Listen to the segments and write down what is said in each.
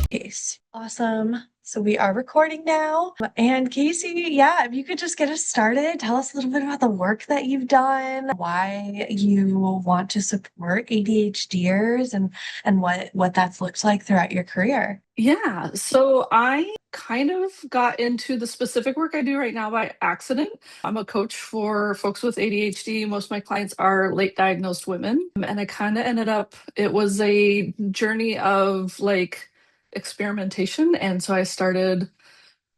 Case. Awesome. So we are recording now. And Casey, yeah, if you could just get us started, tell us a little bit about the work that you've done, why you want to support ADHDers and what that's looked like throughout your career. Yeah, so I kind of got into the specific work I do right now by accident. I'm a coach for folks with ADHD. Most of my clients are late diagnosed women. And I kind of ended up, it was a journey of like experimentation. And so I started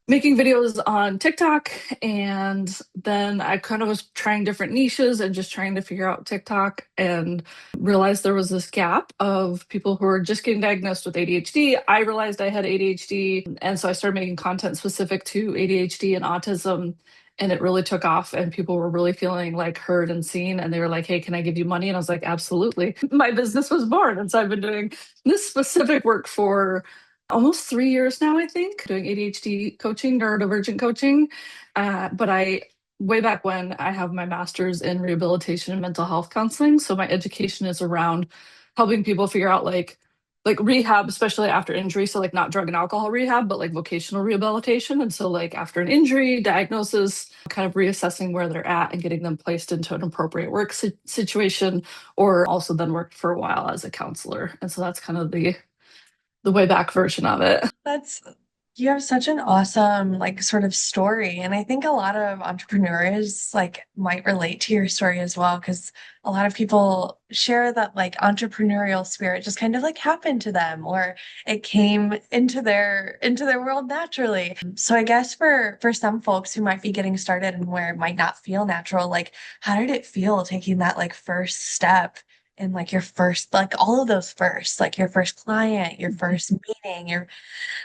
making videos on TikTok. And then I kind of was trying different niches and just trying to figure out TikTok and realized there was this gap of people who were just getting diagnosed with ADHD. I realized I had ADHD. And so I started making content specific to ADHD and autism. And it really took off, and people were really feeling like heard and seen. And they were like, hey, can I give you money? And I was like, absolutely. My business was born. And so I've been doing this specific work for almost 3 years now, I think, doing ADHD coaching, neurodivergent coaching. But way back when, I have my master's in rehabilitation and mental health counseling. So my education is around helping people figure out like rehab, especially after injury. So like not drug and alcohol rehab, but like vocational rehabilitation. And so like after an injury, diagnosis, kind of reassessing where they're at and getting them placed into an appropriate work situation, or also then worked for a while as a counselor. And so that's kind of the way back version of it. That's You have such an awesome like sort of story. And I think a lot of entrepreneurs like might relate to your story as well, because a lot of people share that like entrepreneurial spirit just kind of like happened to them or it came into their world naturally. So I guess for some folks who might be getting started and where it might not feel natural, like how did it feel taking that like first step? And like your first, like all of those first, like your first client, your first meeting,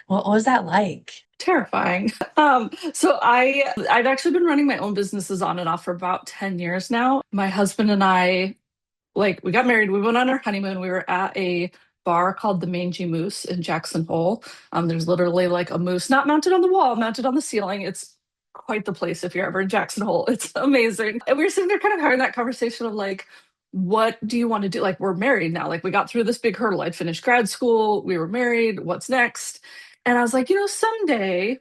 what was that like? Terrifying. I've actually been running my own businesses on and off for about 10 years now. My husband and I, like, we got married, we went on our honeymoon, we were at a bar called the Mangy Moose in Jackson Hole. There's literally like a moose not mounted on the wall, mounted on the ceiling. It's quite the place if you're ever in Jackson Hole. It's amazing. And we were sitting there kind of having that conversation of like, what do you want to do? Like, we're married now. Like, we got through this big hurdle. I'd finished grad school, we were married. What's next? And I was like, someday,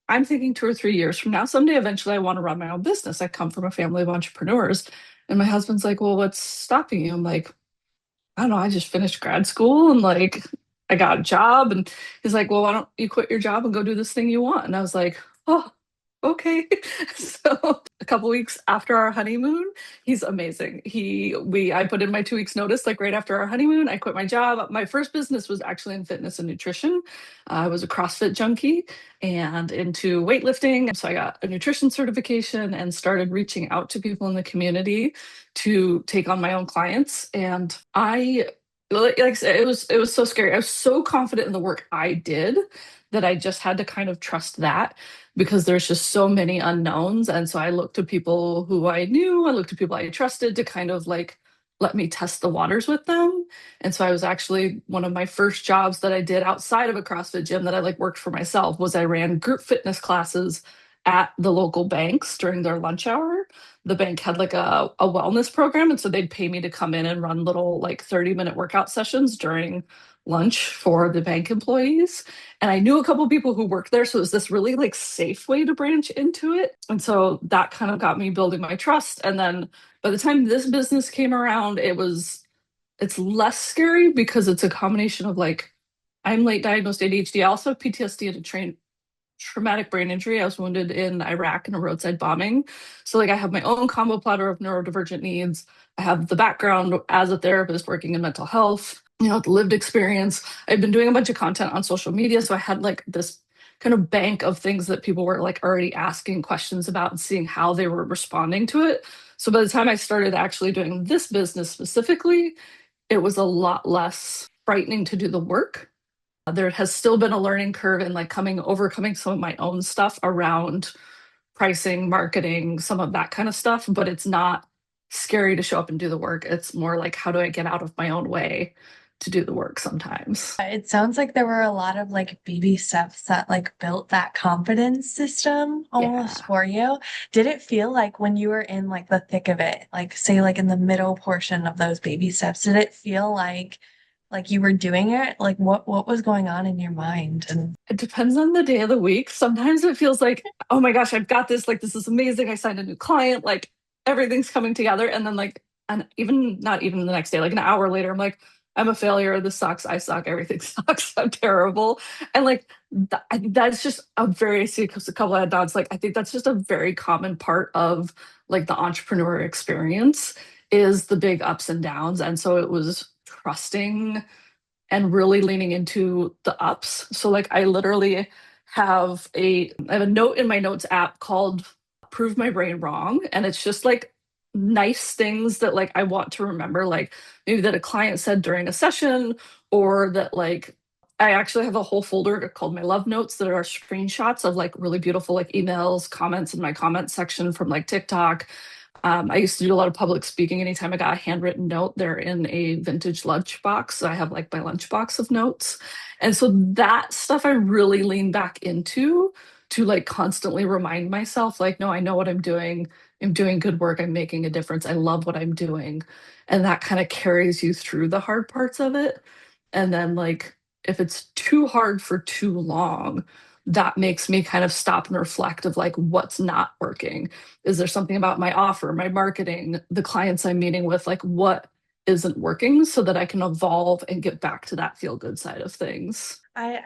I'm thinking 2 or 3 years from now, someday eventually I want to run my own business. I come from a family of entrepreneurs. And my husband's like, well, what's stopping you? I'm like, I don't know. I just finished grad school and like I got a job. And he's like, well, why don't you quit your job and go do this thing you want? And I was like, oh, okay. So a couple weeks after our honeymoon, he's amazing. I put in my 2 weeks notice, like right after our honeymoon. I quit my job. My first business was actually in fitness and nutrition. I was a CrossFit junkie and into weightlifting. So I got a nutrition certification and started reaching out to people in the community to take on my own clients. And like I said, it was so scary. I was so confident in the work I did that I just had to kind of trust that because there's just so many unknowns. And so I looked to people who I knew, I looked to people I trusted to kind of like let me test the waters with them. And so I was actually one of my first jobs that I did outside of a CrossFit gym that I like worked for myself was I ran group fitness classes at the local banks during their lunch hour. The bank had like a wellness program. And so they'd pay me to come in and run little like 30-minute workout sessions during lunch for the bank employees. And I knew a couple people who worked there. So it was this really like safe way to branch into it. And so that kind of got me building my trust. And then by the time this business came around, it's less scary because it's a combination of like I'm late diagnosed ADHD. I also have PTSD and a traumatic brain injury. I was wounded in Iraq in a roadside bombing. So like I have my own combo platter of neurodivergent needs. I have the background as a therapist working in mental health, the lived experience. I've been doing a bunch of content on social media. So I had like this kind of bank of things that people were like already asking questions about and seeing how they were responding to it. So by the time I started actually doing this business specifically, it was a lot less frightening to do the work. There has still been a learning curve in like overcoming some of my own stuff around pricing, marketing, some of that kind of stuff, but it's not scary to show up and do the work. It's more like, how do I get out of my own way to do the work sometimes? It sounds like there were a lot of like baby steps that like built that confidence system almost Yeah. for you. Did it feel like when you were in like the thick of it, like say like in the middle portion of those baby steps, did it feel like like you were doing it? Like what was going on in your mind? And It depends on the day of the week. Sometimes it feels like, oh my gosh, I've got this. Like, this is amazing. I signed a new client. Like, everything's coming together. And then, like, and even not even the next day, like an hour later, I'm like, I'm a failure. This sucks. I suck. Everything sucks. I'm terrible. And like, that's just a very, I see a couple of nods. Like, I think that's just a very common part of like the entrepreneur experience is the big ups and downs. And so it was trusting and really leaning into the ups. So like I literally I have a note in my notes app called Prove My Brain Wrong. And it's just like nice things that like I want to remember, like maybe that a client said during a session, or that like I actually have a whole folder called my love notes that are screenshots of like really beautiful like emails, comments in my comment section from like TikTok. I used to do a lot of public speaking. Anytime I got a handwritten note, they're in a vintage lunchbox. I have like my lunchbox of notes. And so that stuff I really lean back into to like constantly remind myself, like, no, I know what I'm doing. I'm doing good work. I'm making a difference. I love what I'm doing. And that kind of carries you through the hard parts of it. And then, like, if it's too hard for too long, that makes me kind of stop and reflect of like what's not working. Is there something about my offer, my marketing, the clients I'm meeting with, like what isn't working so that I can evolve and get back to that feel good side of things? I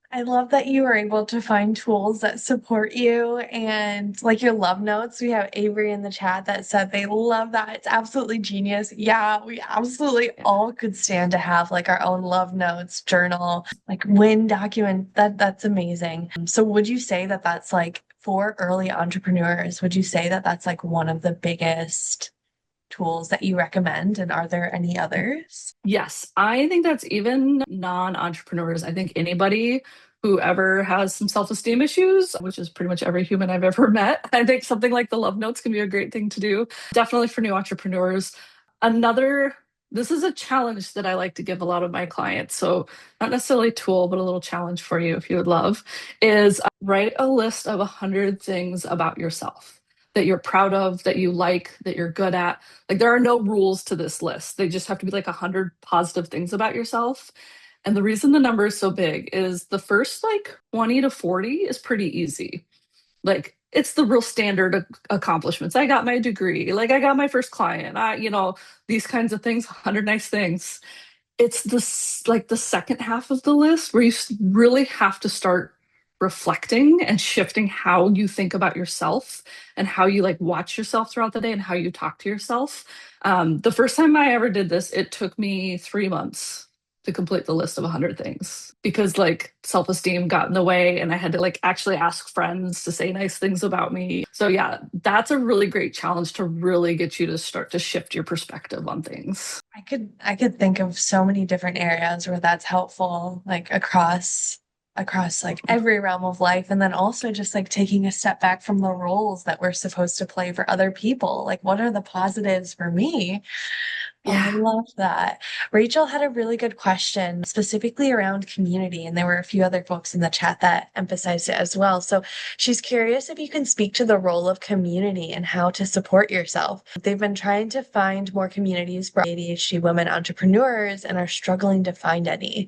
I love that you were able to find tools that support you and like your love notes. We have Avery in the chat that said they love that. It's absolutely genius. Yeah, we absolutely Yeah. all could stand to have like our own love notes, journal, like win document. That's amazing. So would you say that that's like for early entrepreneurs, would you say that that's like one of the biggest tools that you recommend? And are there any others? Yes, I think that's even non-entrepreneurs. I think anybody who ever has some self-esteem issues, which is pretty much every human I've ever met, I think something like the love notes can be a great thing to do. Definitely for new entrepreneurs. Another, this is a challenge that I like to give a lot of my clients. So not necessarily a tool, but a little challenge for you if you would love, is write a list of 100 things about yourself that you're proud of, that you like, that you're good at. Like there are no rules to this list. They just have to be like 100 positive things about yourself. And the reason the number is so big is the first like 20 to 40 is pretty easy. Like it's the real standard accomplishments. I got my degree, like I got my first client. These kinds of things, 100 nice things. It's this like the second half of the list where you really have to start reflecting and shifting how you think about yourself and how you like watch yourself throughout the day and how you talk to yourself. The first time I ever did this, it took me 3 months to complete the list of 100 things because like self-esteem got in the way and I had to like actually ask friends to say nice things about me. So yeah, that's a really great challenge to really get you to start to shift your perspective on things. I could think of so many different areas where that's helpful, like across like every realm of life. And then also just like taking a step back from the roles that we're supposed to play for other people. Like what are the positives for me? Oh, I Yeah. love that. Rachel had a really good question specifically around community, and there were a few other folks in the chat that emphasized it as well. So she's curious if you can speak to the role of community and how to support yourself. They've been trying to find more communities for ADHD women entrepreneurs and are struggling to find any.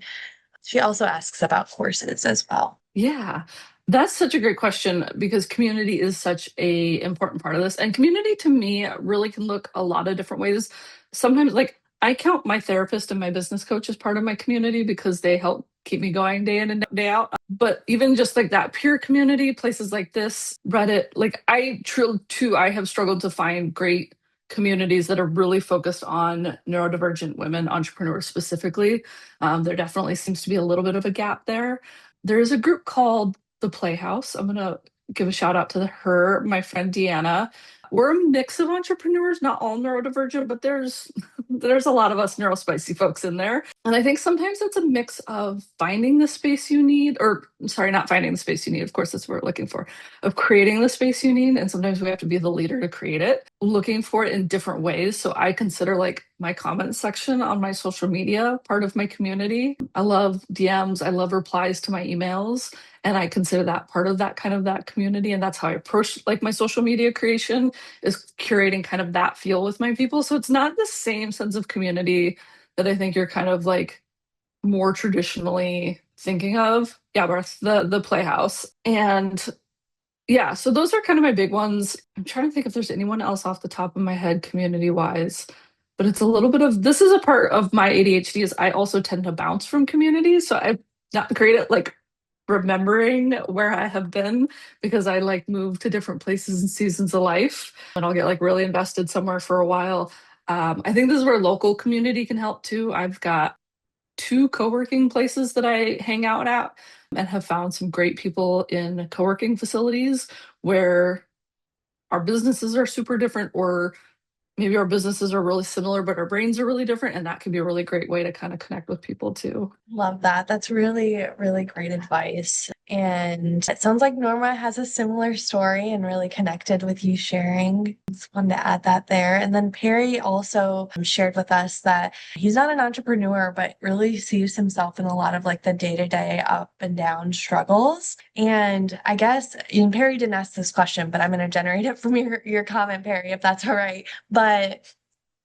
She also asks about courses as well. Yeah, that's such a great question because community is such a important part of this. And community to me really can look a lot of different ways. Sometimes like I count my therapist and my business coach as part of my community because they help keep me going day in and day out. But even just like that peer community, places like this, Reddit, like I true too, I have struggled to find great communities that are really focused on neurodivergent women entrepreneurs specifically. There definitely seems to be a little bit of a gap there. There's a group called The Playhouse. I'm going to give a shout out to her, my friend Deanna. We're a mix of entrepreneurs, not all neurodivergent, but there's a lot of us neurospicy folks in there. And I think sometimes it's a mix of finding the space you need, or sorry, not finding the space you need. Of course, that's what we're looking for, of creating the space you need. And sometimes we have to be the leader to create it, looking for it in different ways. So I consider like my comment section on my social media part of my community. I love DMs, I love replies to my emails. And I consider that part of that kind of that community. And that's how I approach like my social media creation is curating kind of that feel with my people. So it's not the same sense of community that I think you're kind of like more traditionally thinking of. Yeah, but it's the Playhouse. And yeah, so those are kind of my big ones. I'm trying to think if there's anyone else off the top of my head community wise, but it's a little bit of this is a part of my ADHD is I also tend to bounce from communities. So I'm not great at like remembering where I have been because I like move to different places and seasons of life and I'll get like really invested somewhere for a while. I think this is where local community can help too. I've got two co-working places that I hang out at and have found some great people in co-working facilities where our businesses are super different or maybe our businesses are really similar but our brains are really different and that can be a really great way to kind of connect with people too. Love that. That's really, really great advice. And it sounds like Norma has a similar story and really connected with you sharing. Just wanted to add that there. And then Perry also shared with us that he's not an entrepreneur, but really sees himself in a lot of like the day-to-day up and down struggles. And I guess, and Perry didn't ask this question, but I'm going to generate it from your comment, Perry, if that's all right. But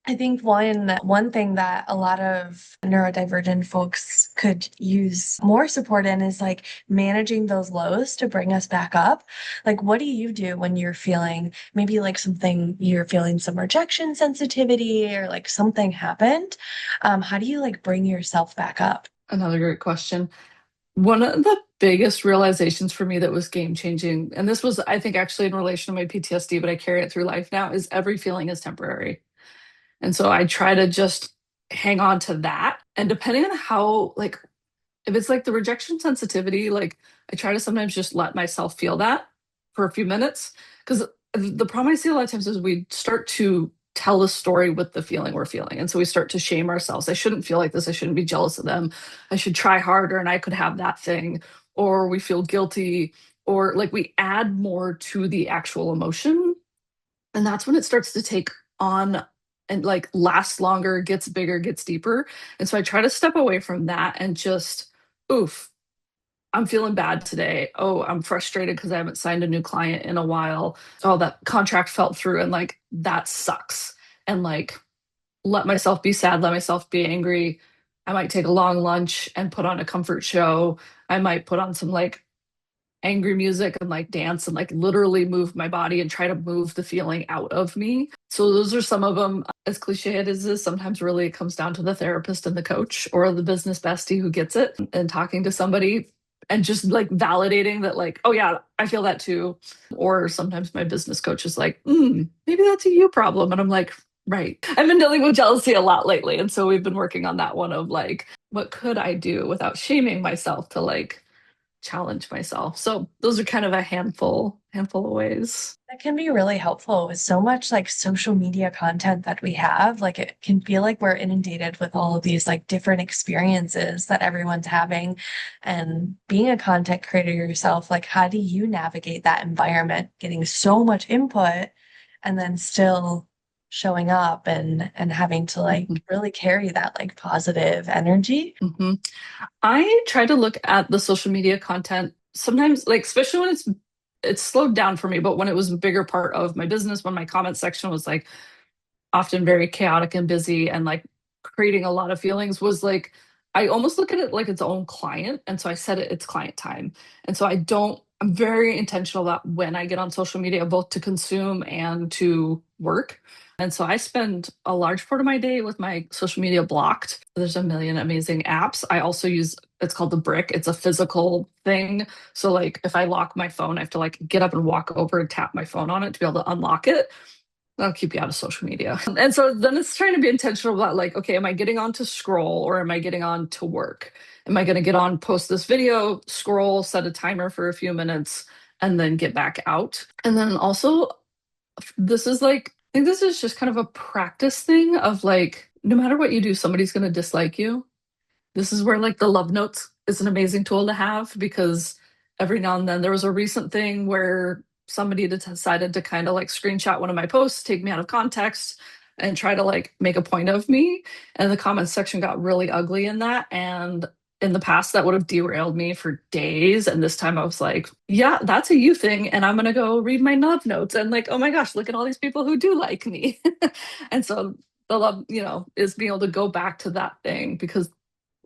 I think one thing that a lot of neurodivergent folks could use more support in is like managing those lows to bring us back up. Like, what do you do when you're feeling maybe like something you're feeling some rejection sensitivity or like something happened? How do you like bring yourself back up? Another great question. One of the biggest realizations for me that was game changing, and this was, I think, actually in relation to my PTSD, but I carry it through life now, is every feeling is temporary. And so I try to just hang on to that. And depending on how, like, if it's like the rejection sensitivity, like I try to sometimes just let myself feel that for a few minutes. Because the problem I see a lot of times is we start to tell the story with the feeling we're feeling. And so we start to shame ourselves. I shouldn't feel like this. I shouldn't be jealous of them. I should try harder and I could have that thing. Or we feel guilty, or like we add more to the actual emotion. And that's when it starts to take on and like lasts longer, gets bigger, gets deeper. And so I try to step away from that and just, oof, I'm feeling bad today. Oh, I'm frustrated because I haven't signed a new client in a while. Oh, that contract fell through and like that sucks. And like let myself be sad, let myself be angry. I might take a long lunch and put on a comfort show. I might put on some like angry music and like dance and like literally move my body and try to move the feeling out of me. So those are some of them. As cliche it is, sometimes really it comes down to the therapist and the coach or the business bestie who gets it and talking to somebody and just like validating that like, oh yeah, I feel that too. Or sometimes my business coach is like, maybe that's a you problem. And I'm like, right. I've been dealing with jealousy a lot lately. And so we've been working on that one of like, what could I do without shaming myself to like challenge myself. So those are kind of a handful of ways. That can be really helpful with so much like social media content that we have. Like it can feel like we're inundated with all of these like different experiences that everyone's having. And being a content creator yourself, like how do you navigate that environment, getting so much input and then still showing up and having to like Mhm. really carry that like positive energy? Mhm. I try to look at the social media content sometimes, like especially when it's slowed down for me, but when it was a bigger part of my business, when my comment section was like often very chaotic and busy and like creating a lot of feelings was like I almost look at it like its own client. And so I set it's client time. And so I'm very intentional about when I get on social media, both to consume and to work. And so I spend a large part of my day with my social media blocked. There's a million amazing apps. I also use it's called the brick. It's a physical thing. So like if I lock my phone, I have to like get up and walk over and tap my phone on it to be able to unlock it. That'll keep you out of social media. And so then it's trying to be intentional about like, okay, am I getting on to scroll or am I getting on to work? Am I going to get on, post this video, scroll, set a timer for a few minutes, and then get back out? And then also, this is like, I think this is just kind of a practice thing of like, no matter what you do, somebody's going to dislike you. This is where like the love notes is an amazing tool to have because every now and then there was a recent thing where somebody decided to kind of like screenshot one of my posts, take me out of context, and try to like make a point of me. And the comments section got really ugly in that. And in the past, that would have derailed me for days. And this time I was like, yeah, that's a you thing. And I'm going to go read my love notes. And like, oh my gosh, look at all these people who do like me. And so the love, is being able to go back to that thing because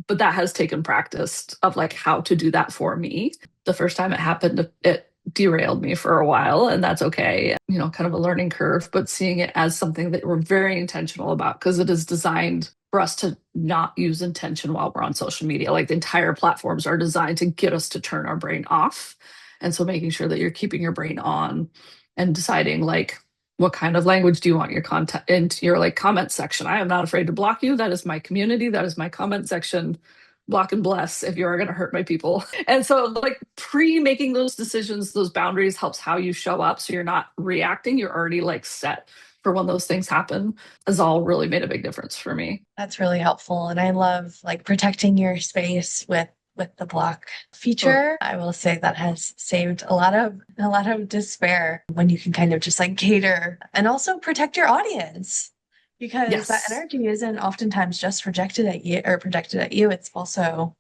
But that has taken practice of like how to do that for me. The first time it happened, it derailed me for a while, and that's okay. Kind of a learning curve, but seeing it as something that we're very intentional about because it is designed for us to not use intention while we're on social media. Like the entire platforms are designed to get us to turn our brain off. And so making sure that you're keeping your brain on and deciding like what kind of language do you want your content into your like comment section. I am not afraid to block you. That is my community. That is my comment section. Block and bless if you are going to hurt my people. And so like pre-making those decisions, those boundaries helps how you show up. So you're not reacting. You're already like set for when those things happen has all really made a big difference for me. That's really helpful. And I love like protecting your space with the block Oh, feature. I will say that has saved a lot of despair when you can kind of just like cater and also protect your audience because that yes. energy isn't oftentimes just projected at you or projected at you. It's also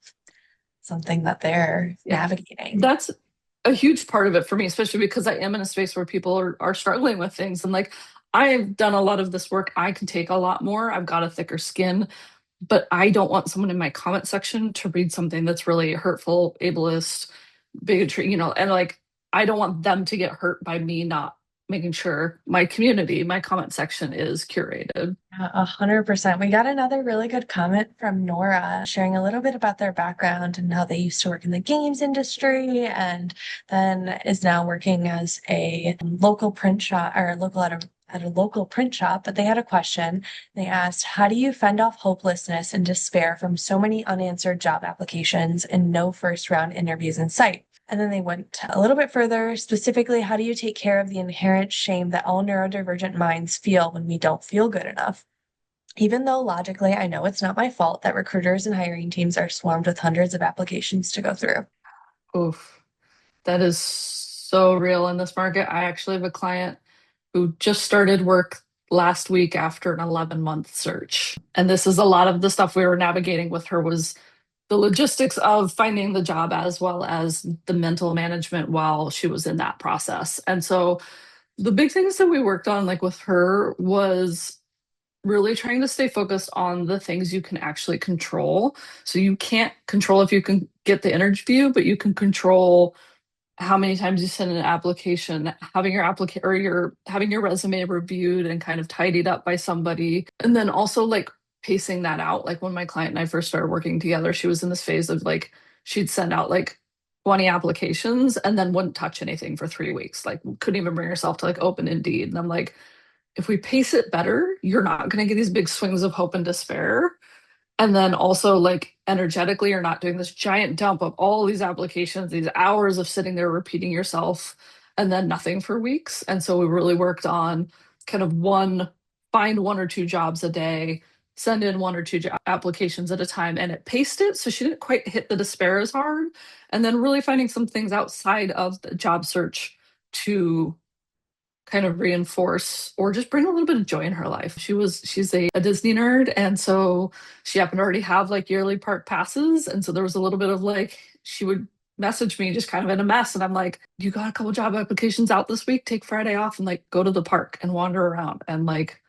something that they're Yeah. navigating. That's a huge part of it for me, especially because I am in a space where people are struggling with things. And like I've done a lot of this work. I can take a lot more. I've got a thicker skin, but I don't want someone in my comment section to read something that's really hurtful, ableist, bigotry, and like I don't want them to get hurt by me not making sure my community, my comment section is curated. 100%. We got another really good comment from Nora sharing a little bit about their background and how they used to work in the games industry and then is now working as a local print shop or local at a local print shop. But they had a question. They asked, how do you fend off hopelessness and despair from so many unanswered job applications and no first round interviews in sight? And then they went a little bit further. Specifically, how do you take care of the inherent shame that all neurodivergent minds feel when we don't feel good enough? Even though logically I know it's not my fault that recruiters and hiring teams are swarmed with hundreds of applications to go through. Oof. That is so real in this market. I actually have a client who just started work last week after an 11-month search. And this is a lot of the stuff we were navigating with her was the logistics of finding the job as well as the mental management while she was in that process. And so the big things that we worked on like with her was really trying to stay focused on the things you can actually control. So you can't control if you can get the interview, but you can control how many times you send an application, having your application or your having your resume reviewed and kind of tidied up by somebody. And then also like pacing that out. Like when my client and I first started working together, she was in this phase of like she'd send out like 20 applications and then wouldn't touch anything for 3 weeks. Like couldn't even bring herself to like open Indeed. And I'm like, if we pace it better, you're not gonna get these big swings of hope and despair. And then also, like, energetically, you're not doing this giant dump of all these applications, these hours of sitting there repeating yourself, and then nothing for weeks. And so we really worked on kind of find one or two jobs a day, send in one or two applications at a time, and it paced it. So she didn't quite hit the despair as hard. And then really finding some things outside of the job search to kind of reinforce or just bring a little bit of joy in her life. She's a Disney nerd, and so she happened to already have like yearly park passes. And so there was a little bit of like she would message me just kind of in a mess. And I'm like, you got a couple job applications out this week? Take Friday off and like go to the park and wander around and like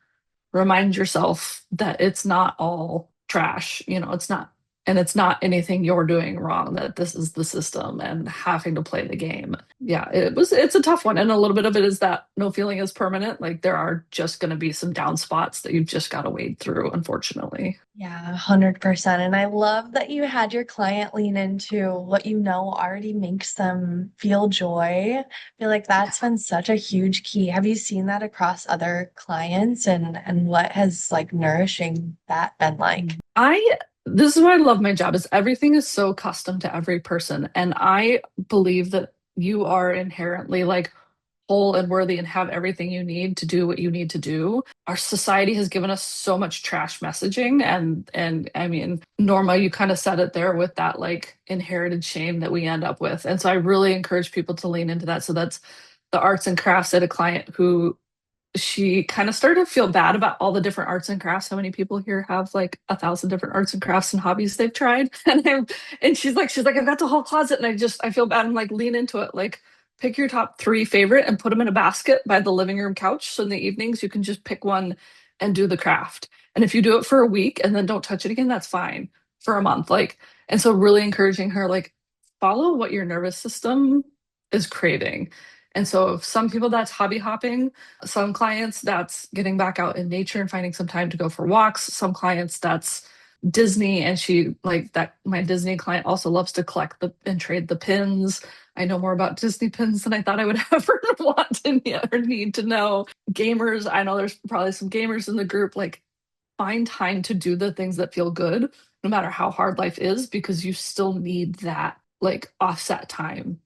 remind yourself that it's not all trash. It's not anything you're doing wrong, that this is the system and having to play the game. Yeah, it's a tough one. And a little bit of it is that no feeling is permanent. Like there are just going to be some down spots that you've just got to wade through, unfortunately. Yeah, 100%. And I love that you had your client lean into what you know already makes them feel joy. I feel like that's been such a huge key. Have you seen that across other clients and what has like nourishing that been like? I This is why I love my job is everything is so custom to every person. And I believe that you are inherently like whole and worthy and have everything you need to do what you need to do. Our society has given us so much trash messaging and I mean, Norma, you kind of said it there with that like inherited shame that we end up with. And so I really encourage people to lean into that. So that's the arts and crafts at a client who she kind of started to feel bad about all the different arts and crafts. How many people here have like 1,000 different arts and crafts and hobbies they've tried? And she's like, I've got the whole closet, and I feel bad. I'm like, lean into it. Like, pick your top three favorite and put them in a basket by the living room couch. So in the evenings you can just pick one and do the craft. And if you do it for a week and then don't touch it again, that's fine. for a month. Like, and so really encouraging her, like, follow what your nervous system is craving. And so some people that's hobby hopping, some clients that's getting back out in nature and finding some time to go for walks, some clients that's Disney, and she like that my Disney client also loves to collect the and trade the pins. I know more about Disney pins than I thought I would ever want to or need to know. Gamers, I know there's probably some gamers in the group. Like, find time to do the things that feel good, no matter how hard life is, because you still need that like offset time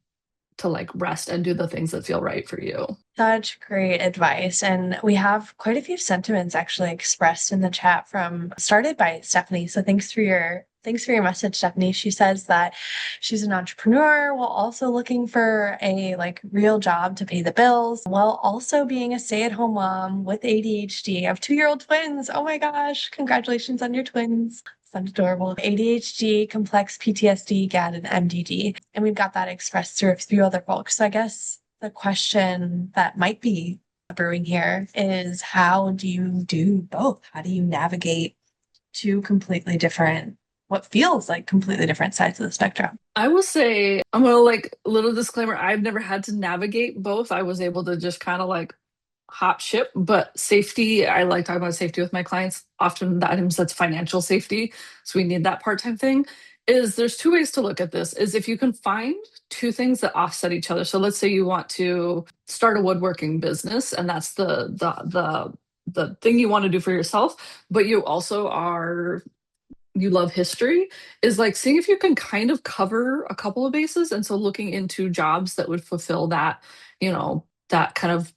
to like rest and do the things that feel right for you. Such great advice. And we have quite a few sentiments actually expressed in the chat from started by Stephanie. So thanks for your message, Stephanie. She says that she's an entrepreneur while also looking for a like real job to pay the bills, while also being a stay-at-home mom with ADHD. I have 2-year-old twins. Oh my gosh, congratulations on your twins. Sounds adorable. ADHD, complex PTSD, GAD, and MDD. And we've got that expressed through a few other folks. So I guess the question that might be brewing here is how do you do both? How do you navigate two completely different, what feels like completely different sides of the spectrum? I will say, I'm gonna like a little disclaimer, I've never had to navigate both. I was able to just kind of like hop ship, but safety, I like talking about safety with my clients. Often that means that's financial safety. So we need that part-time thing. Is there's two ways to look at this is if you can find two things that offset each other. So let's say you want to start a woodworking business and that's the thing you want to do for yourself, but you also are you love history, is like seeing if you can kind of cover a couple of bases. And so looking into jobs that would fulfill that, that kind of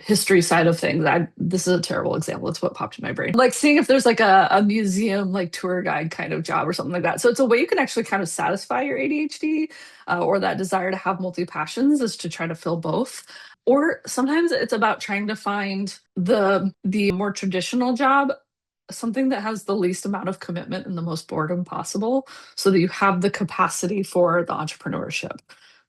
history side of things. This is a terrible example. It's what popped in my brain. Like seeing if there's like a museum, like tour guide kind of job or something like that. So it's a way you can actually kind of satisfy your ADHD or that desire to have multi passions is to try to fill both. Or sometimes it's about trying to find the more traditional job, something that has the least amount of commitment and the most boredom possible so that you have the capacity for the entrepreneurship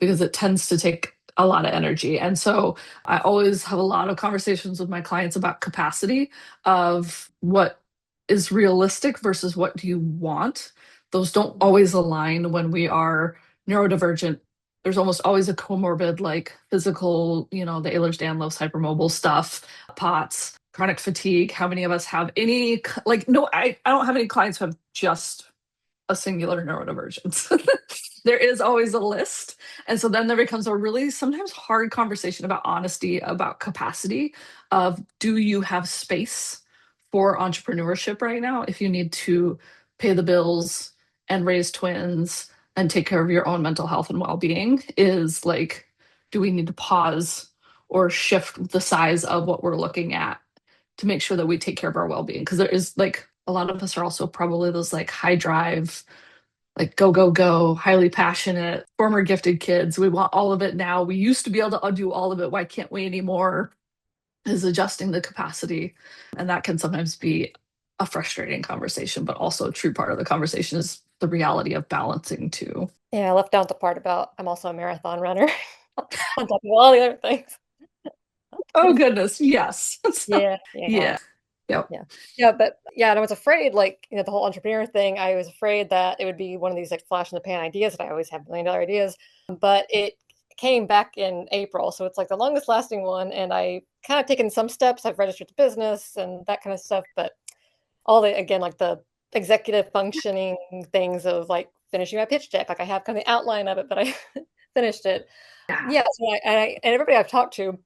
because it tends to take a lot of energy. And so I always have a lot of conversations with my clients about capacity of what is realistic versus what do you want. Those don't always align when we are neurodivergent. There's almost always a comorbid like physical, the Ehlers-Danlos hypermobile stuff, POTS, chronic fatigue. How many of us have any like no, I don't have any clients who have just a singular neurodivergence. There is always a list. And so then there becomes a really sometimes hard conversation about honesty, about capacity of do you have space for entrepreneurship right now if you need to pay the bills and raise twins and take care of your own mental health and well-being, is like, do we need to pause or shift the size of what we're looking at to make sure that we take care of our well-being? Because there is like a lot of us are also probably those like high drive, like go, go, go, highly passionate, former gifted kids. We want all of it now. We used to be able to undo all of it. Why can't we anymore? Is adjusting the capacity. And that can sometimes be a frustrating conversation, but also a true part of the conversation is the reality of balancing too. Yeah, I left out the part about I'm also a marathon runner on top of all the other things. Oh, goodness. Yes. So, Yeah, yeah, yeah. Yep. yeah. Yeah, but yeah, and I was afraid, like, the whole entrepreneur thing, I was afraid that it would be one of these like flash in the pan ideas that I always have $1 million ideas. But it came back in April. So it's like the longest lasting one. And I kind of taken some steps. I've registered the business and that kind of stuff. But all the, again, like the executive functioning things of like finishing my pitch deck, like I have kind of the outline of it, but I finished it. Yeah. Yeah, so and everybody I've talked to,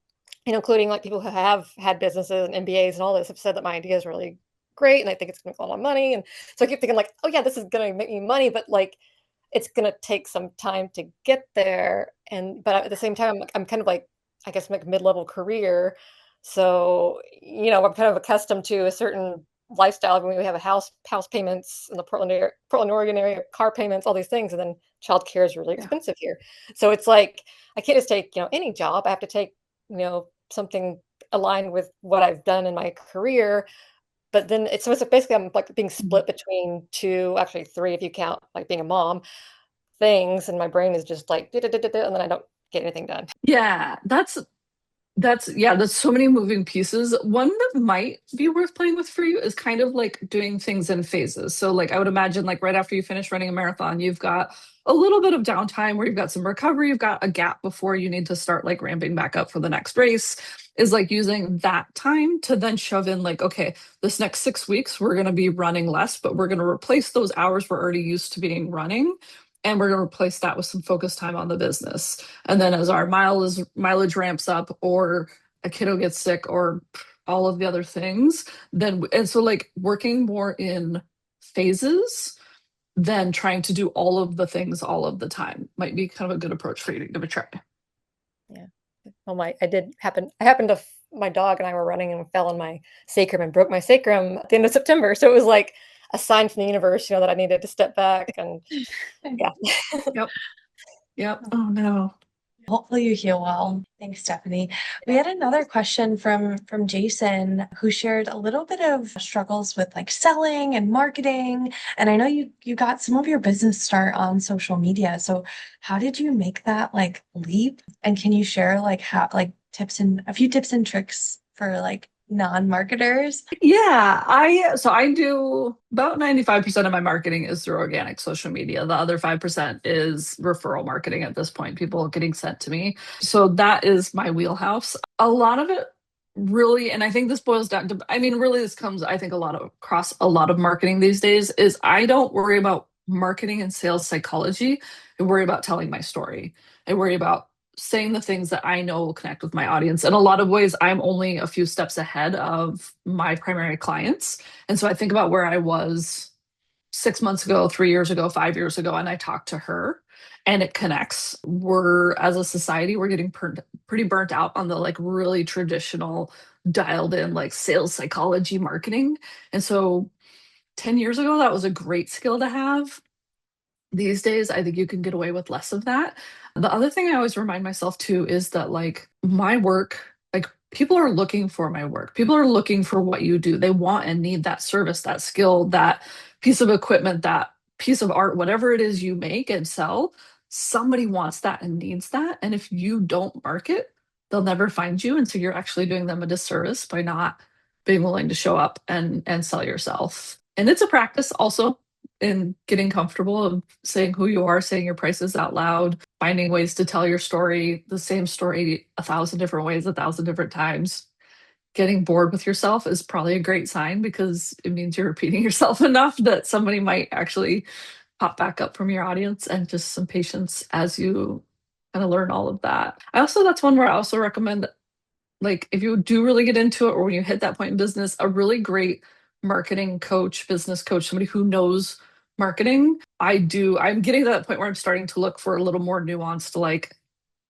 including like people who have had businesses and MBAs and all this, have said that my idea is really great and I think it's gonna make a lot of money. And so I keep thinking like, oh yeah, this is gonna make me money, but like it's gonna take some time to get there. And but at the same time, I'm kind of like, I guess like mid-level career. So, I'm kind of accustomed to a certain lifestyle. When we have a house payments in the Portland, Oregon area, car payments, all these things, and then childcare is really Yeah. expensive here. So it's like I can't just take, any job. I have to take, something aligned with what I've done in my career. But then it's basically I'm like being split between two, actually three, if you count like being a mom things, and my brain is just like, and then I don't get anything done. Yeah. That's so many moving pieces. One that might be worth playing with for you is kind of like doing things in phases. So like I would imagine like right after you finish running a marathon, you've got a little bit of downtime where you've got some recovery, you've got a gap before you need to start like ramping back up for the next race. Is like using that time to then shove in like, okay, this next 6 weeks we're going to be running less, but we're going to replace those hours we're already used to being running, and we're going to replace that with some focus time on the business. And then as our mileage ramps up, or a kiddo gets sick, or all of the other things, then and so like working more in phases than trying to do all of the things all of the time might be kind of a good approach for you to give a try. Yeah. Well, I happened to, my dog and I were running and fell on my sacrum and broke my sacrum at the end of September. So it was like a sign from the universe, that I needed to step back and yeah. Yep. Yep. Oh no. Hopefully you heal well. Thanks, Stephanie. We had another question from Jason, who shared a little bit of struggles with like selling and marketing. And I know you got some of your business start on social media. So how did you make that like leap? And can you share like how like a few tips and tricks for like non-marketers? Yeah, I do about 95% of my marketing is through organic social media. The other 5% is referral marketing at this point, people getting sent to me. So that is my wheelhouse. A lot of it really, and I think this boils down to, I mean, really this comes, I think a lot of across a lot of marketing these days is I don't worry about marketing and sales psychology. I worry about telling my story. I worry about saying the things that I know will connect with my audience. In a lot of ways, I'm only a few steps ahead of my primary clients. And so I think about where I was 6 months ago, 3 years ago, 5 years ago, and I talk to her and it connects. As a society, we're getting pretty burnt out on the like really traditional dialed in like sales psychology marketing. And so 10 years ago, that was a great skill to have. These days, I think you can get away with less of that. The other thing I always remind myself too is that like my work, like people are looking for my work. People are looking for what you do. They want and need that service, that skill, that piece of equipment, that piece of art, whatever it is you make and sell. Somebody wants that and needs that. And if you don't market, they'll never find you. And so you're actually doing them a disservice by not being willing to show up and sell yourself. And it's a practice also in getting comfortable of saying who you are, saying your prices out loud, finding ways to tell your story, the same story 1,000 different ways, 1,000 different times. Getting bored with yourself is probably a great sign because it means you're repeating yourself enough that somebody might actually pop back up from your audience, and just some patience as you kind of learn all of that. That's one where I also recommend, like if you do really get into it or when you hit that point in business, a really great marketing coach, business coach, somebody who knows marketing. I'm getting to that point where I'm starting to look for a little more nuanced like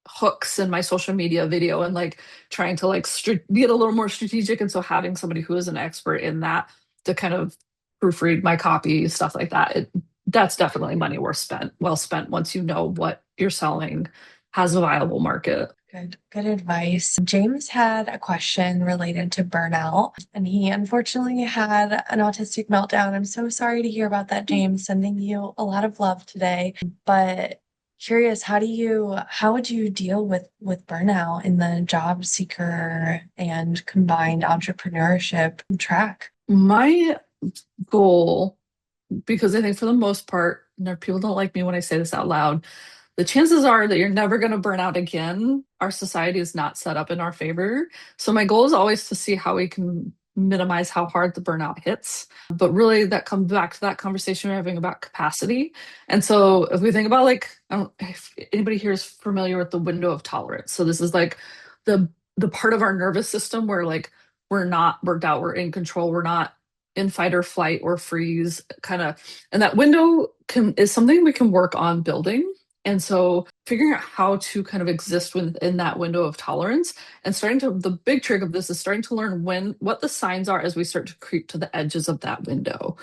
hooks in my social media video, and like trying to like get a little more strategic. And so having somebody who is an expert in that to kind of proofread my copy, stuff like that, that's definitely money well spent once you know what you're selling has a viable market. Good advice. James had a question related to burnout, and he unfortunately had an autistic meltdown. I'm so sorry to hear about that, James. Sending you a lot of love today. But curious, how would you deal with burnout in the job seeker and combined entrepreneurship track? My goal, because I think for the most part, people don't like me when I say this out loud, the chances are that you're never going to burn out again. Our society is not set up in our favor. So my goal is always to see how we can minimize how hard the burnout hits. But really that comes back to that conversation we're having about capacity. And so if we think about like, I don't know if anybody here is familiar with the window of tolerance. So this is like the part of our nervous system where like we're not burnt out, we're in control, we're not in fight or flight or freeze kind of. And that window is something we can work on building. And so figuring out how to kind of exist within that window of tolerance, and the big trick of this is starting to learn what the signs are as we start to creep to the edges of that window.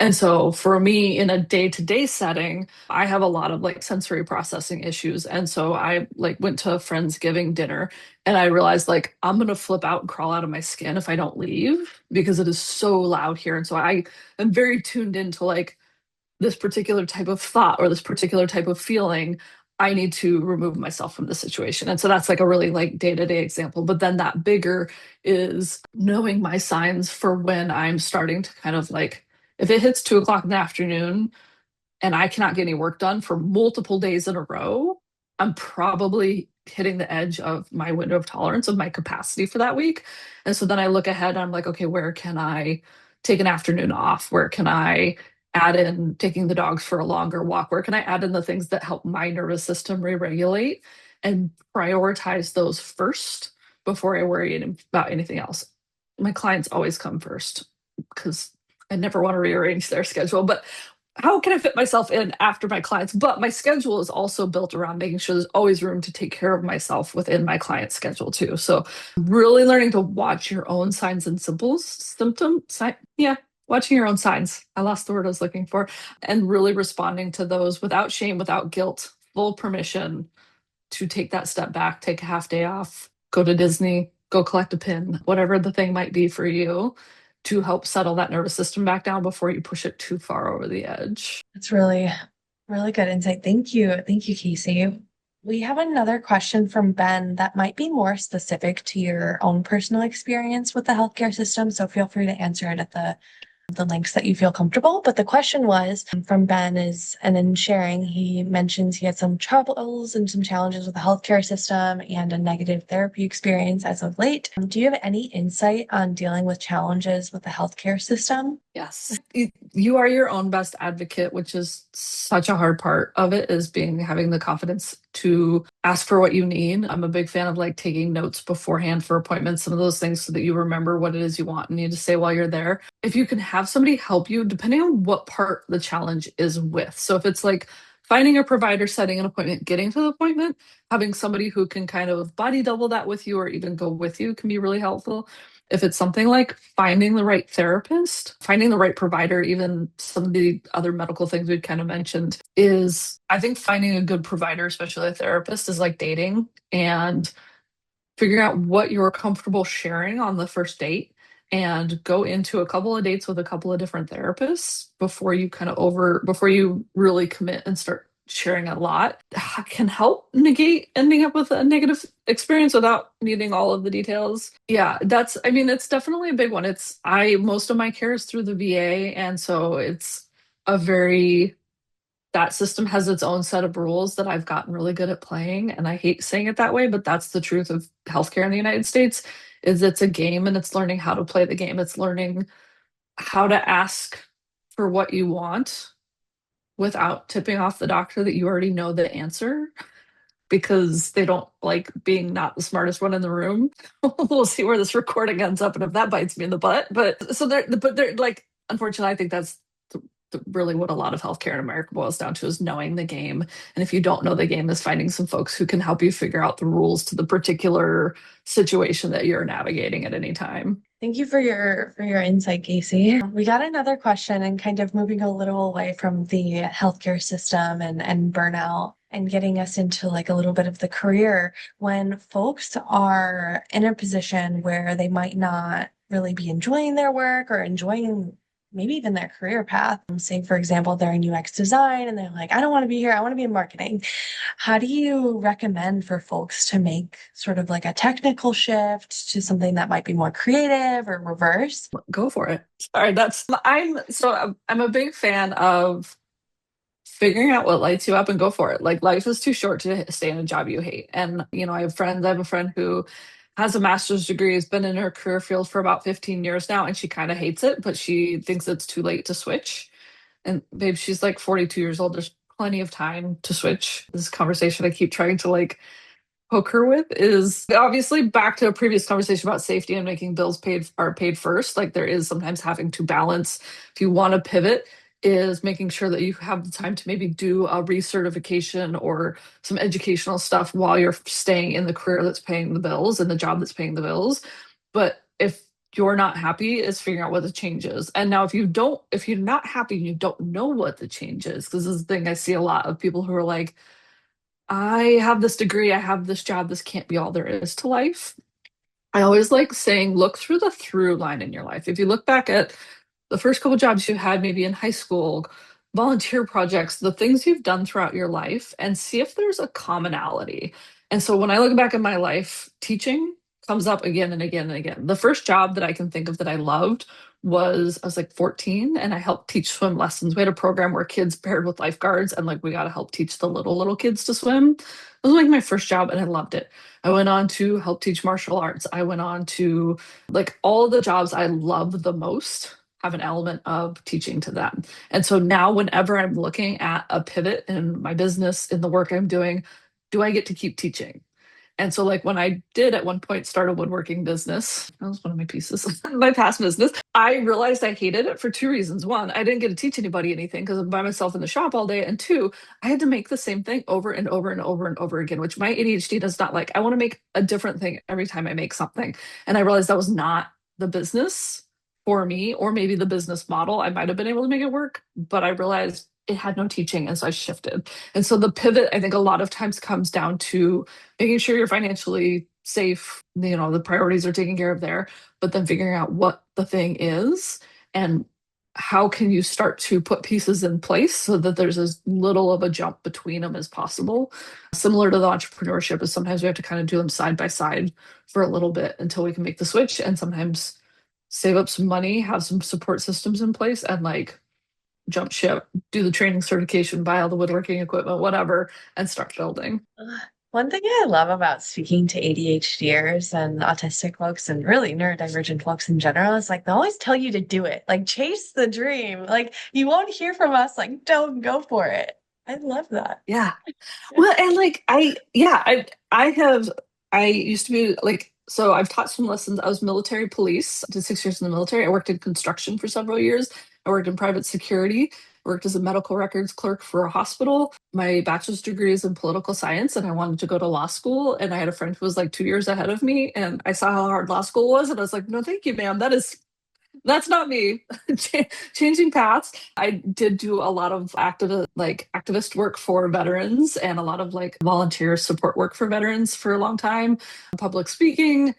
And so for me in a day-to-day setting, I have a lot of like sensory processing issues. And so I like went to a Friendsgiving dinner and I realized like I'm going to flip out and crawl out of my skin if I don't leave because it is so loud here. And so I am very tuned into like this particular type of thought or this particular type of feeling. I need to remove myself from the situation. And so that's like a really like day-to-day example. But then that bigger is knowing my signs for when I'm starting to kind of like, if it hits 2 o'clock in the afternoon and I cannot get any work done for multiple days in a row, I'm probably hitting the edge of my window of tolerance of my capacity for that week. And so then I look ahead and I'm like, okay, where can I take an afternoon off? Where can I add in taking the dogs for a longer walk? Where can I add in the things that help my nervous system re-regulate and prioritize those first before I worry about anything else? My clients always come first because I never want to rearrange their schedule. But how can I fit myself in after my clients? But my schedule is also built around making sure there's always room to take care of myself within my client schedule too. So really learning to watch your own signs and watching your own signs. I lost the word I was looking for, and really responding to those without shame, without guilt, full permission to take that step back, take a half day off, go to Disney, go collect a pin, whatever the thing might be for you, to help settle that nervous system back down before you push it too far over the edge. That's really, really good insight. Thank you. Thank you, Casey. We have another question from Ben that might be more specific to your own personal experience with the healthcare system. So feel free to answer it at the links that you feel comfortable. But the question was from Ben is, and in sharing, he mentions he had some troubles and some challenges with the healthcare system and a negative therapy experience as of late. Do you have any insight on dealing with challenges with the healthcare system? Yes. You are your own best advocate, which is such a hard part of it, is having the confidence to ask for what you need. I'm a big fan of like taking notes beforehand for appointments, some of those things so that you remember what it is you want and need to say while you're there. If you can have somebody help you, depending on what part the challenge is with. So if it's like finding a provider, setting an appointment, getting to the appointment, having somebody who can kind of body double that with you or even go with you can be really helpful. If it's something like finding the right therapist, finding the right provider, even some of the other medical things we'd kind of mentioned, is I think finding a good provider, especially a therapist, is like dating and figuring out what you're comfortable sharing on the first date and go into a couple of dates with a couple of different therapists before you really commit and start sharing a lot can help negate ending up with a negative experience without needing all of the details. Yeah, it's definitely a big one. Most of my care is through the VA, and so it's a very that system has its own set of rules that I've gotten really good at playing. And I hate saying it that way, but that's the truth of healthcare in the United States, is it's a game and it's learning how to play the game. It's learning how to ask for what you want without tipping off the doctor that you already know the answer because they don't like being not the smartest one in the room. We'll see where this recording ends up and if that bites me in the butt. But they're like, unfortunately, I think that's really what a lot of healthcare in America boils down to, is knowing the game. And if you don't know the game, is finding some folks who can help you figure out the rules to the particular situation that you're navigating at any time. Thank you for your insight, Casey. We got another question, and kind of moving a little away from the healthcare system and burnout and getting us into like a little bit of the career. When folks are in a position where they might not really be enjoying their work or enjoying maybe even their career path. Say, for example, they're in UX design and they're like, I don't want to be here. I want to be in marketing. How do you recommend for folks to make sort of like a technical shift to something that might be more creative or reverse? Go for it. Sorry, I'm a big fan of figuring out what lights you up and go for it. Like, life is too short to stay in a job you hate. And, I have a friend who has a master's degree, has been in her career field for about 15 years now, and she kind of hates it, but she thinks it's too late to switch. And babe, she's like 42 years old. There's plenty of time to switch. This conversation I keep trying to like poke her with is obviously back to a previous conversation about safety and making bills paid first. Like, there is sometimes having to balance. If you want to pivot, is making sure that you have the time to maybe do a recertification or some educational stuff while you're staying in the career that's paying the bills and the job that's paying the bills. But if you're not happy, is figuring out what the change is. And now if you're not happy and you don't know what the change is, because this is the thing I see a lot of people who are like, I have this degree, I have this job, this can't be all there is to life. I always like saying, look through the through line in your life. If you look back at the first couple jobs you had, maybe in high school, volunteer projects, the things you've done throughout your life, and see if there's a commonality. And so when I look back at my life, teaching comes up again and again and again. The first job that I can think of that I loved was I was like 14 and I helped teach swim lessons. We had a program where kids paired with lifeguards and like we got to help teach the little kids to swim. It was like my first job and I loved it. I went on to help teach martial arts. I went on to like all the jobs I love the most have an element of teaching to them. And so now, whenever I'm looking at a pivot in my business, in the work I'm doing, do I get to keep teaching? And so, like, when I did at one point start a woodworking business, that was one of my pieces, my past business, I realized I hated it for two reasons. One, I didn't get to teach anybody anything because I'm by myself in the shop all day. And two, I had to make the same thing over and over and over and over again, which my ADHD does not like. I want to make a different thing every time I make something. And I realized that was not the business for me, or maybe the business model. I might have been able to make it work, but I realized it had no teaching. And so I shifted. And so the pivot, I think a lot of times comes down to making sure you're financially safe, the priorities are taken care of there, but then figuring out what the thing is and how can you start to put pieces in place so that there's as little of a jump between them as possible. Similar to the entrepreneurship is sometimes we have to kind of do them side by side for a little bit until we can make the switch, and sometimes save up some money, have some support systems in place, and like jump ship, do the training certification, buy all the woodworking equipment, whatever, and start building. One thing I love about speaking to ADHDers and autistic folks and really neurodivergent folks in general is like they always tell you to do it, like chase the dream. Like you won't hear from us, like don't go for it. I love that. Yeah. Well, and like I used to be like, so I've taught swim lessons. I was military police. I did 6 years in the military. I worked in construction for several years. I worked in private security. I worked as a medical records clerk for a hospital. My bachelor's degree is in political science, and I wanted to go to law school. And I had a friend who was like 2 years ahead of me, and I saw how hard law school was, and I was like, no, thank you, ma'am. That's not me. Changing paths. I did do a lot of activist work for veterans and a lot of like volunteer support work for veterans for a long time. Public speaking,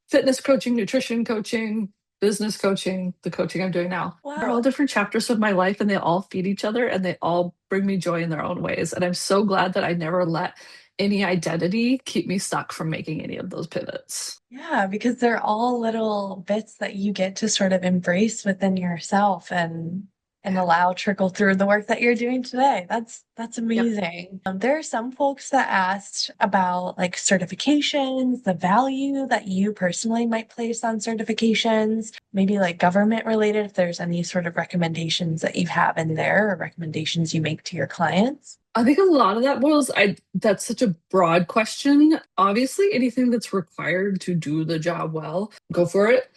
fitness coaching, nutrition coaching, business coaching, the coaching I'm doing now. They're all Wow. different chapters of my life and they all feed each other and they all bring me joy in their own ways. And I'm so glad that I never let any identity keep me stuck from making any of those pivots. Yeah, because they're all little bits that you get to sort of embrace within yourself and allow trickle through the work that you're doing today. That's Yep. amazing. There are some folks that asked about like certifications, the value that you personally might place on certifications, maybe like government related, if there's any sort of recommendations that you have in there or recommendations you make to your clients. I think a lot of that that's such a broad question. Obviously, anything that's required to do the job well, go for it.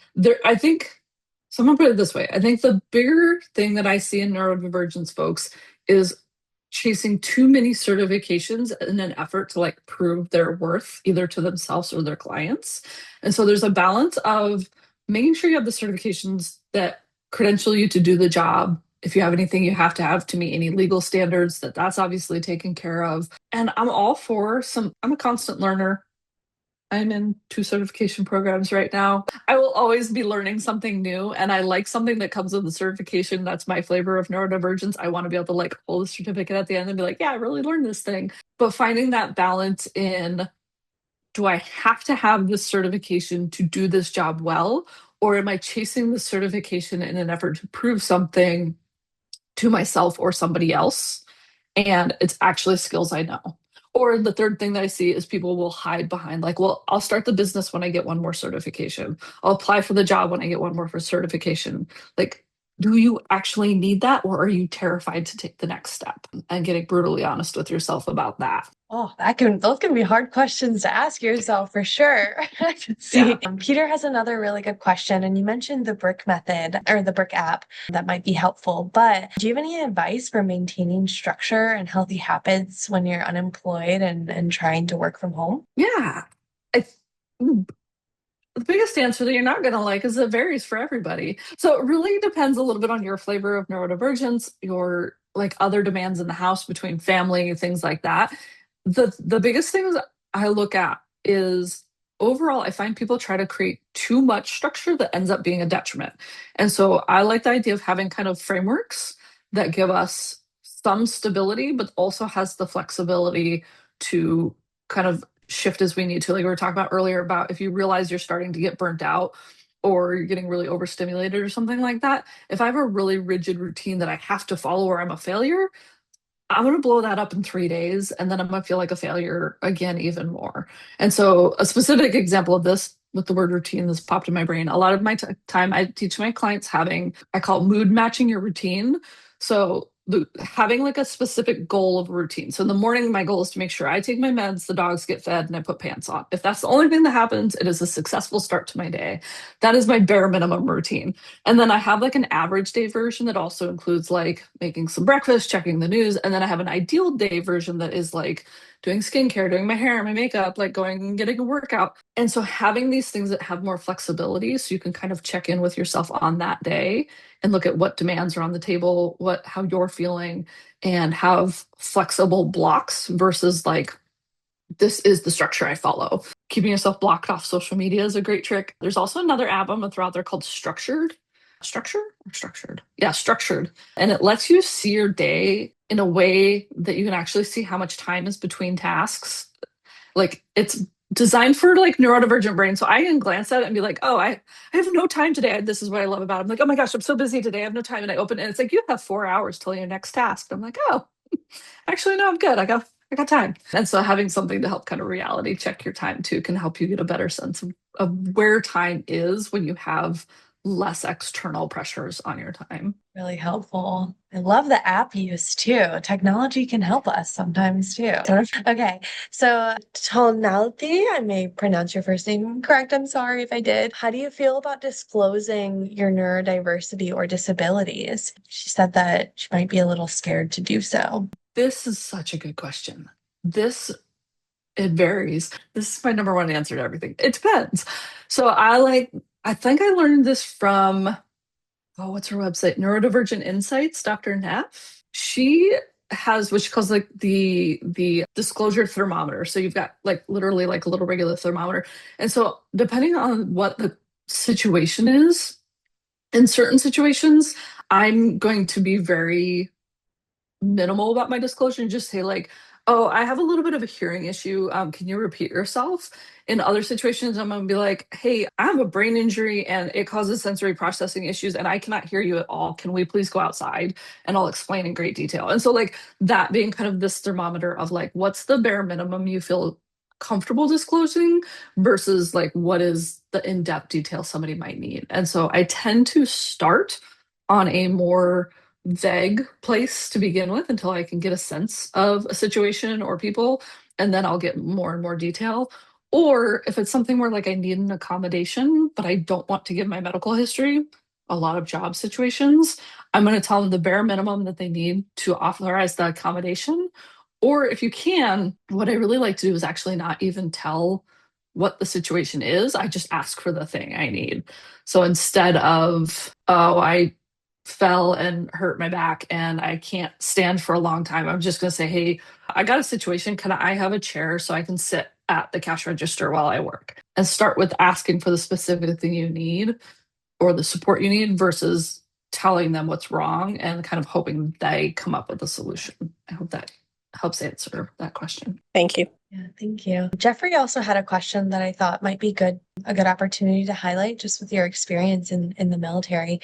I think, someone put it this way. I think the bigger thing that I see in neurodivergence folks is chasing too many certifications in an effort to like prove their worth either to themselves or their clients. And so there's a balance of making sure you have the certifications that credential you to do the job. If you have anything you have to have to meet any legal standards, that's obviously taken care of. And I'm all for I'm a constant learner. I'm in 2 certification programs right now. I will always be learning something new, and I like something that comes with the certification. That's my flavor of neurodivergence. I want to be able to like pull the certificate at the end and be like, yeah, I really learned this thing. But finding that balance in, do I have to have this certification to do this job well? Or am I chasing the certification in an effort to prove something to myself or somebody else? And it's actually skills I know. Or the third thing that I see is people will hide behind, like, well, I'll start the business when I get one more certification. I'll apply for the job when I get one more for certification. Like, do you actually need that? Or are you terrified to take the next step? And getting brutally honest with yourself about that. Oh, those can be hard questions to ask yourself for sure. I can see. Yeah. Peter has another really good question, and you mentioned the brick method or the brick app that might be helpful. But do you have any advice for maintaining structure and healthy habits when you're unemployed and trying to work from home? Yeah. I, the biggest answer that you're not going to like is it varies for everybody. So it really depends a little bit on your flavor of neurodivergence, your like other demands in the house between family, things like that. The biggest things I look at is overall, I find people try to create too much structure that ends up being a detriment. And so I like the idea of having kind of frameworks that give us some stability, but also has the flexibility to kind of shift as we need to. Like we were talking about earlier about if you realize you're starting to get burnt out or you're getting really overstimulated or something like that. If I have a really rigid routine that I have to follow or I'm a failure, I'm going to blow that up in 3 days and then I'm going to feel like a failure again, even more. And so, a specific example of this with the word routine this popped in my brain. A lot of my time, I teach my clients having, I call it mood matching your routine. So, having like a specific goal of a routine. So, in the morning, my goal is to make sure I take my meds, the dogs get fed, and I put pants on. If that's the only thing that happens, it is a successful start to my day. That is my bare minimum routine. And then I have like an average day version that also includes like making some breakfast, checking the news. And then I have an ideal day version that is like doing skincare, doing my hair, my makeup, like going and getting a workout. And so having these things that have more flexibility so you can kind of check in with yourself on that day and look at what demands are on the table, how you're feeling, and have flexible blocks versus like this is the structure I follow. Keeping yourself blocked off social media is a great trick. There's also another app I'm gonna throw out there called Structured. Structure or Structured? Yeah, Structured. And it lets you see your day in a way that you can actually see how much time is between tasks. Like it's designed for like neurodivergent brain. So I can glance at it and be like, oh, I have no time today. This is what I love about it. I'm like, oh my gosh, I'm so busy today. I have no time. And I open it and it's like, you have 4 hours till your next task. I'm like, oh, actually, no, I'm good. I got time. And so having something to help kind of reality check your time too can help you get a better sense of where time is when you have less external pressures on your time. Really helpful. I love the app use too. Technology can help us sometimes too. Okay, so Tonality, I may pronounce your first name correct. I'm sorry if I did. How do you feel about disclosing your neurodiversity or disabilities? She said that she might be a little scared to do so. This is such a good question. It varies. This is my number one answer to everything. It depends. So I think I learned this from, oh, what's her website? Neurodivergent Insights, Dr. Neff. She has what she calls like the disclosure thermometer. So you've got like literally like a little regular thermometer. And so depending on what the situation is, in certain situations, I'm going to be very minimal about my disclosure and just say like, oh, I have a little bit of a hearing issue. Can you repeat yourself? In other situations, I'm gonna be like, hey, I have a brain injury and it causes sensory processing issues and I cannot hear you at all. Can we please go outside? And I'll explain in great detail. And so like that being kind of this thermometer of like, what's the bare minimum you feel comfortable disclosing versus like what is the in-depth detail somebody might need. And so I tend to start on a more vague place to begin with until I can get a sense of a situation or people, and then I'll get more and more detail. Or if it's something where like I need an accommodation, but I don't want to give my medical history, a lot of job situations, I'm going to tell them the bare minimum that they need to authorize the accommodation. Or if you can, what I really like to do is actually not even tell what the situation is. I just ask for the thing I need. So instead of, oh, I fell and hurt my back and I can't stand for a long time, I'm just going to say, hey, I got a situation. Can I have a chair so I can sit at the cash register while I work? And start with asking for the specific thing you need or the support you need versus telling them what's wrong and kind of hoping they come up with a solution. I hope that helps answer that question. Thank you. Yeah, thank you. Jeffrey also had a question that I thought might be a good opportunity to highlight just with your experience in the military.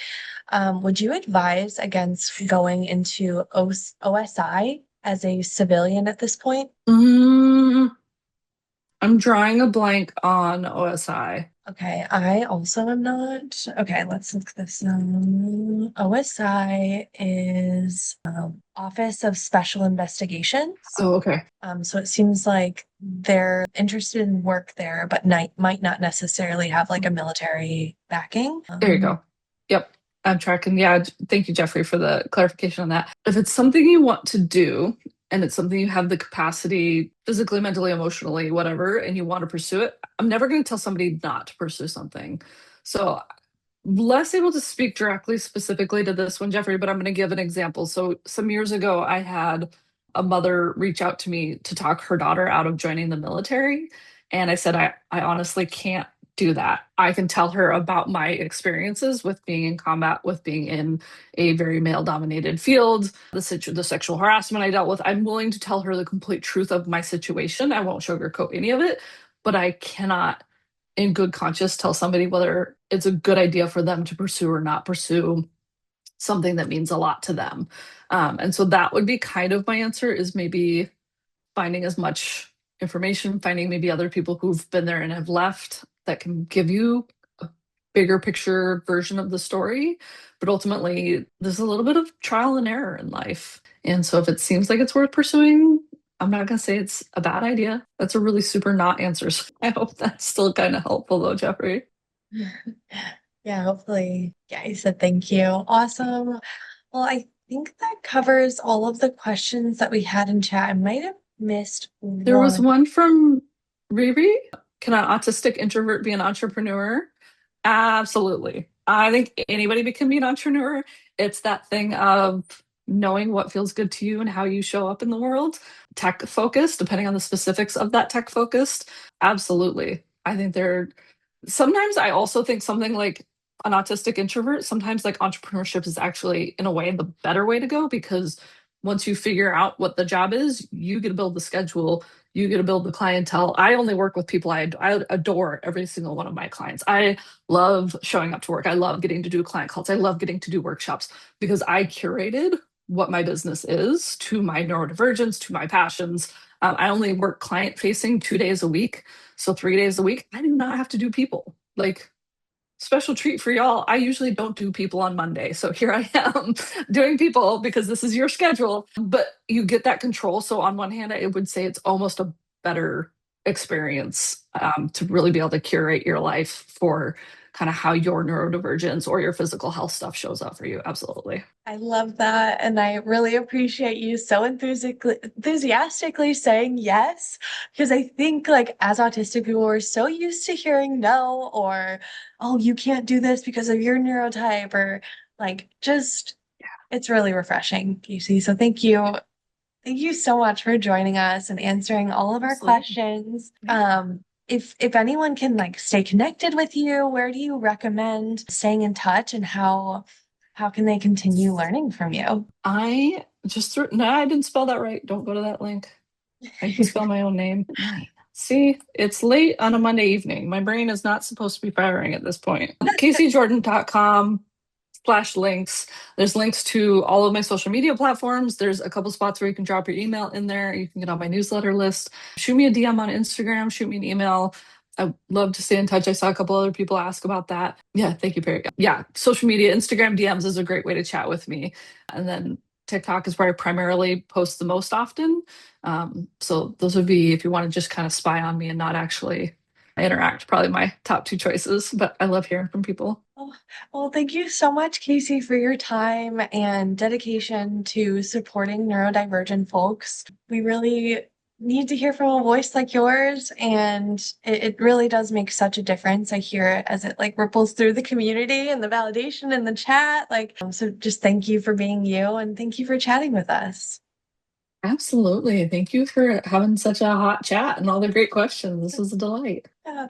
Would you advise against going into OSI as a civilian at this point? I'm drawing a blank on OSI. Okay, I also am not. Okay, let's look this up. OSI is Office of Special Investigations. Oh, okay. So it seems like they're interested in work there, but might not necessarily have like a military backing. There you go. Yep. I'm tracking. Yeah. Thank you, Jeffrey, for the clarification on that. If it's something you want to do and it's something you have the capacity physically, mentally, emotionally, whatever, and you want to pursue it, I'm never going to tell somebody not to pursue something. So less able to speak directly specifically to this one, Jeffrey, but I'm going to give an example. So some years ago, I had a mother reach out to me to talk her daughter out of joining the military. And I said, I honestly can't do that. I can tell her about my experiences with being in combat, with being in a very male dominated field, the sexual harassment I dealt with. I'm willing to tell her the complete truth of my situation. I won't sugarcoat any of it, but I cannot in good conscience tell somebody whether it's a good idea for them to pursue or not pursue something that means a lot to them. And so that would be kind of my answer, is maybe finding as much information, finding maybe other people who've been there and have left that can give you a bigger picture version of the story. But ultimately, there's a little bit of trial and error in life. And so if it seems like it's worth pursuing, I'm not going to say it's a bad idea. That's a really super not answer. So I hope that's still kind of helpful though, Jeffrey. Yeah, hopefully. Yeah, you said thank you. Awesome. Well, I think that covers all of the questions that we had in chat. I might have missed There was one. one from Riri. Can an autistic introvert be an entrepreneur? Absolutely. I think anybody can be an entrepreneur. It's that thing of knowing what feels good to you and how you show up in the world. Tech focused, depending on the specifics of that tech focused. Absolutely. I think sometimes I also think something like an autistic introvert, sometimes like entrepreneurship is actually in a way the better way to go, because once you figure out what the job is, you get to build the schedule, you get to build the clientele. I only work with people I adore every single one of my clients. I love showing up to work. I love getting to do client calls. I love getting to do workshops because I curated what my business is to my neurodivergence, to my passions. I only work client facing 2 days a week. So 3 days a week, I do not have to do people. Like, special treat for y'all. I usually don't do people on Monday. So here I am doing people because this is your schedule, but you get that control. So on one hand, I would say it's almost a better experience to really be able to curate your life for kind of how your neurodivergence or your physical health stuff shows up for you. Absolutely. I love that. And I really appreciate you so enthusiastically saying yes. Because I think, like, as autistic people, we're so used to hearing no, or, oh, you can't do this because of your neurotype, or like, just, it's really refreshing, Casey. So thank you. Thank you so much for joining us and answering all of our Absolutely. questions. Yeah. If anyone can like stay connected with you, where do you recommend staying in touch, and how can they continue learning from you? I just threw, no, I didn't spell that right. Don't go to that link. I didn't spell my own name. See, it's late on a Monday evening. My brain is not supposed to be firing at this point. CaseyJordan.com/links. There's links to all of my social media platforms. There's a couple spots where you can drop your email in there. You can get on my newsletter list. Shoot me a DM on Instagram. Shoot me an email. I'd love to stay in touch. I saw a couple other people ask about that. Yeah, thank you, Perry. Yeah, social media, Instagram DMs is a great way to chat with me. And then TikTok is where I primarily post the most often. So those would be, if you want to just kind of spy on me and not actually interact, probably my top two choices. But I love hearing from people. Oh, well, thank you so much, Casey, for your time and dedication to supporting neurodivergent folks. We really need to hear from a voice like yours, and it really does make such a difference. I hear it as it like ripples through the community and the validation in the chat. So just thank you for being you, and thank you for chatting with us. Absolutely. Thank you for having such a hot chat and all the great questions. This was a delight. Yeah.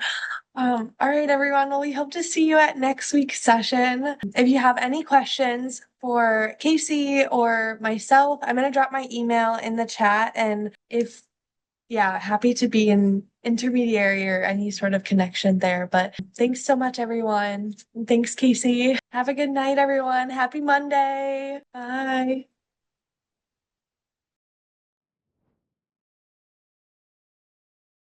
All right, everyone. Well, we hope to see you at next week's session. If you have any questions for Casey or myself, I'm going to drop my email in the chat. And happy to be an intermediary or any sort of connection there. But thanks so much, everyone. Thanks, Casey. Have a good night, everyone. Happy Monday. Bye.